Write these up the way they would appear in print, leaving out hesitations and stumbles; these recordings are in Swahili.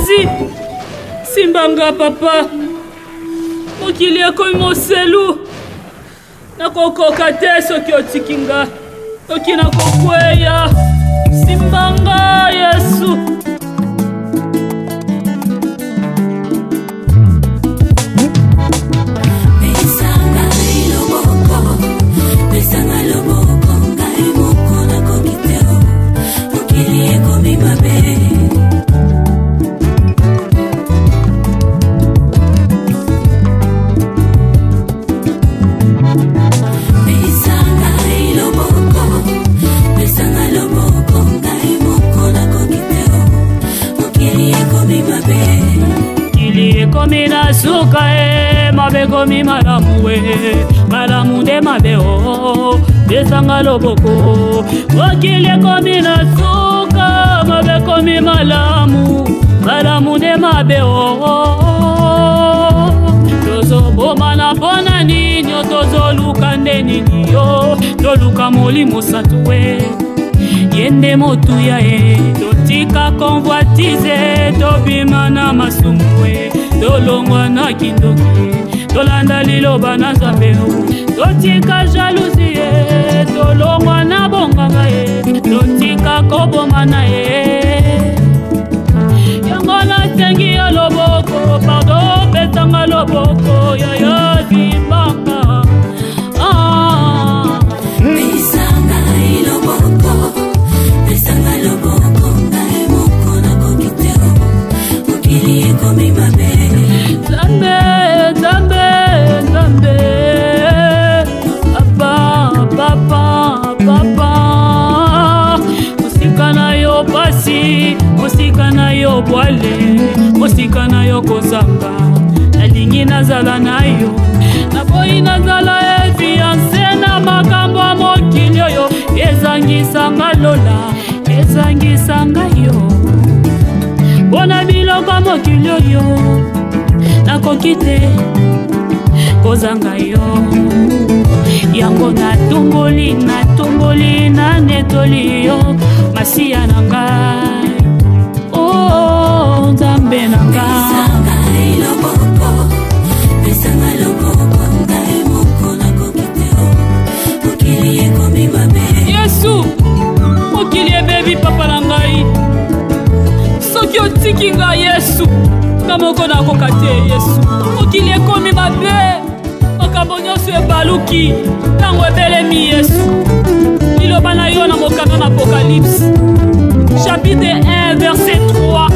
Vas-y, simbanga papa. Mokili ekomi moselu. Nakokoka te soki otikinga. Soki nakokweya. Simbanga Yesu. Suka mabe komi malamu malamu de mabe o besanga loboko wakile komi na suka mabe komi malamu malamu de mabe o tozo boma na bona ninyo tozo luka ndenini yo toluka molimo satue yende motuya totika convoitize tobima na masumwe tolongwa na kindoki tolanda liloba na Nzambe totika jalousie tolongwa na bonganga totika koboma na yango nasengi yo loboko pardon petanga loboko yaya zimbanga pesanga iloboko pesanga loboko ngai moko na kokiteo mokili ekomi mabe Zambe, Zambe, Zambe, papa, papa, papa. Musika na yo pasi, musika na yo bwale, musika na yo kozanga. Nalingi nazala na yo, naboyi nazala fiancé na makambo ya mokili oyo. Ezangisanga lola, ezangisanga yo. Bona biloko mokili oyo. Nakokite kozanga yo yango natumboli na netoli yo masiya na ngai oh Nzambe na ngai pesanga loboko ngai moko nakokite o mokili ekomi mabe Yesu mokili ebebi papa na ngai soki otiki ngai Yesu Kamoko na kokate Yesu mokili ekomi mabe makambo nyonso ebaluki ntango ebelemi Yesu liloba na yo na mokanda na Apocalypse chapitre 1 verset 3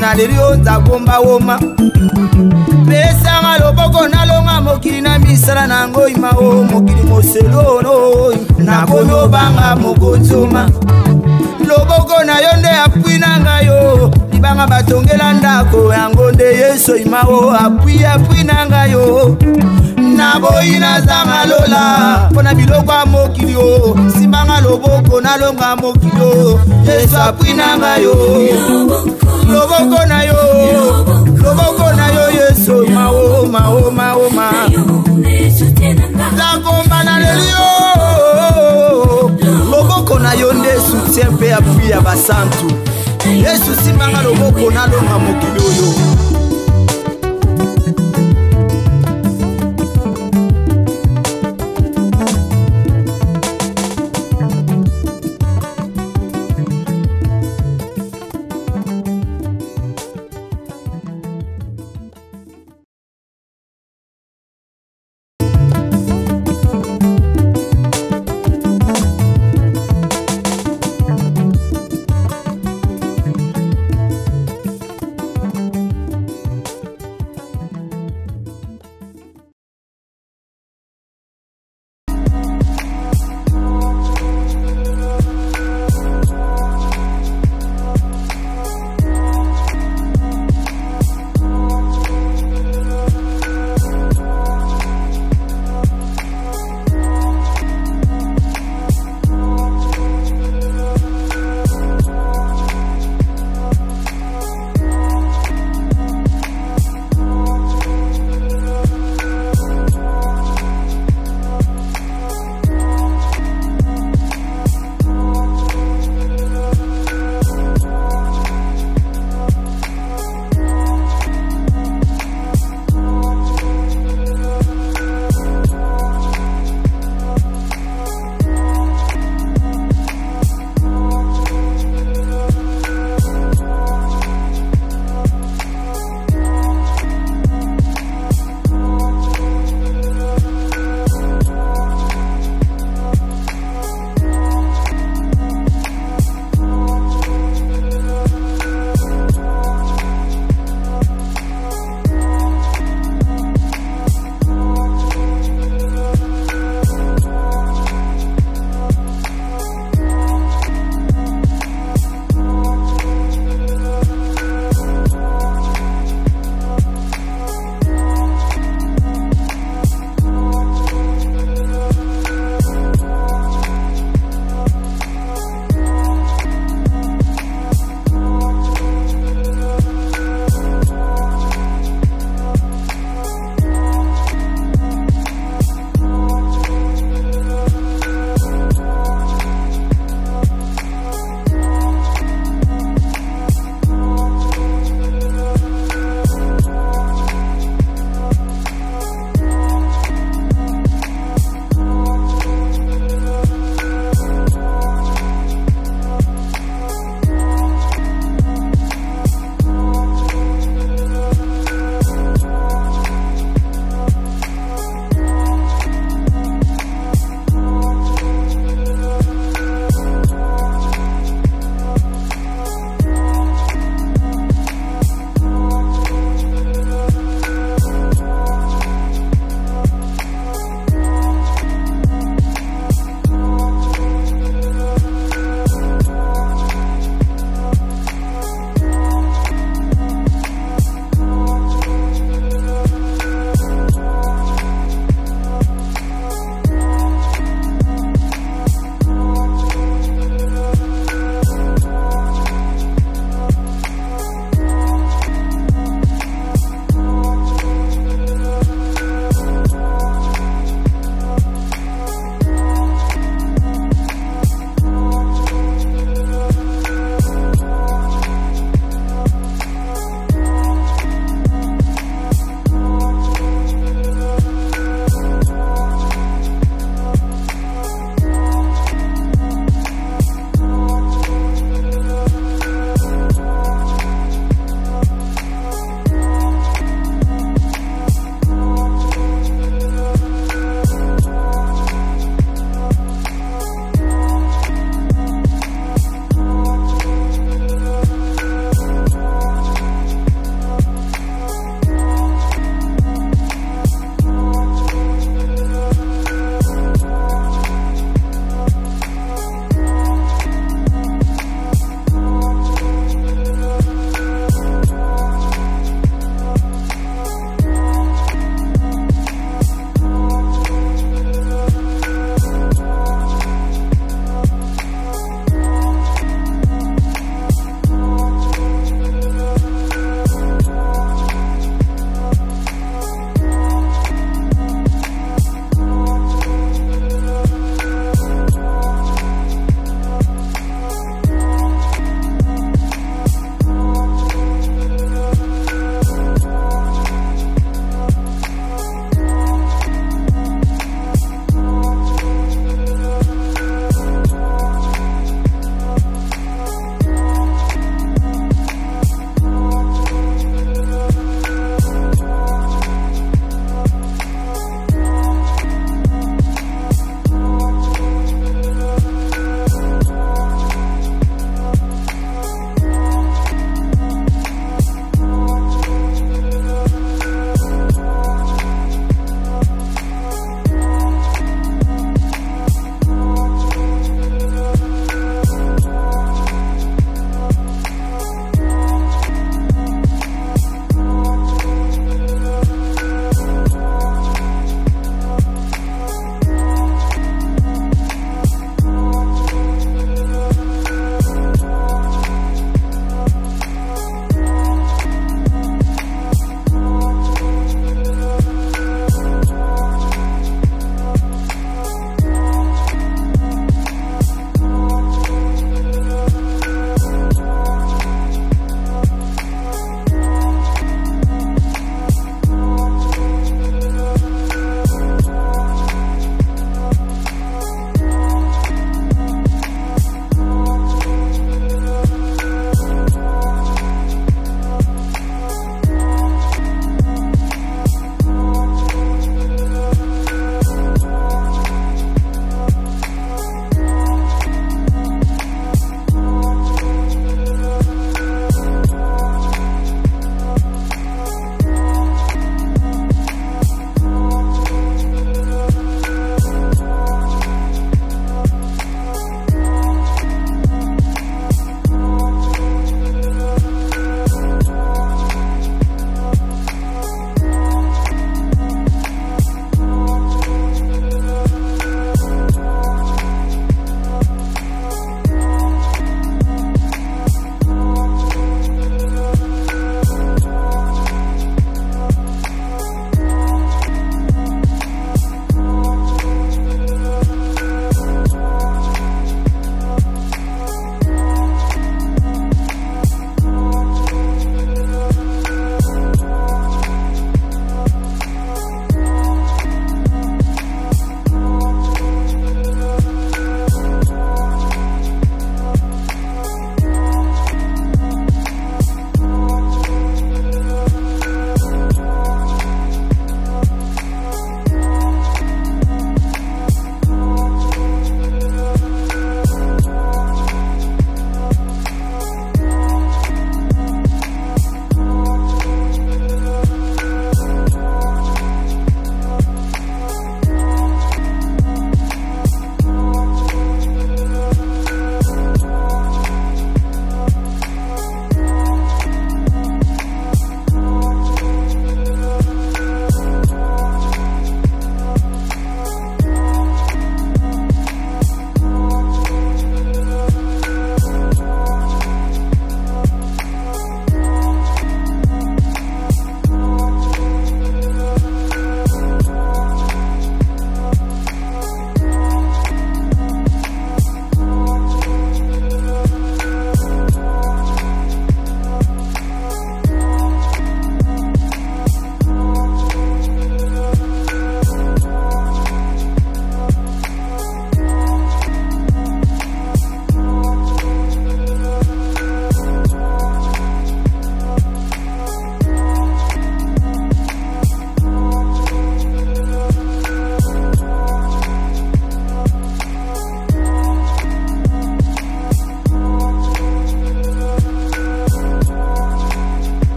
Nalirio nzagomba woma pesanga loboko nalonga mokili na misala nango imao mokili moselono nakolobanga mokonzoma loboko na yo nde apwinanga yo libanga batongela ndako yango nde Yesu imao apwinanga yo naboyi nazanga lola pona biloko ya mokili yo simbanga loboko nalonga mokili yo Yesu apwinanga yo loboko na yo Yesu mao zakomba na lelio loboko na yo nde soutien pe appui ya basantu Yesu simbanga loboko nalonga mokili oyo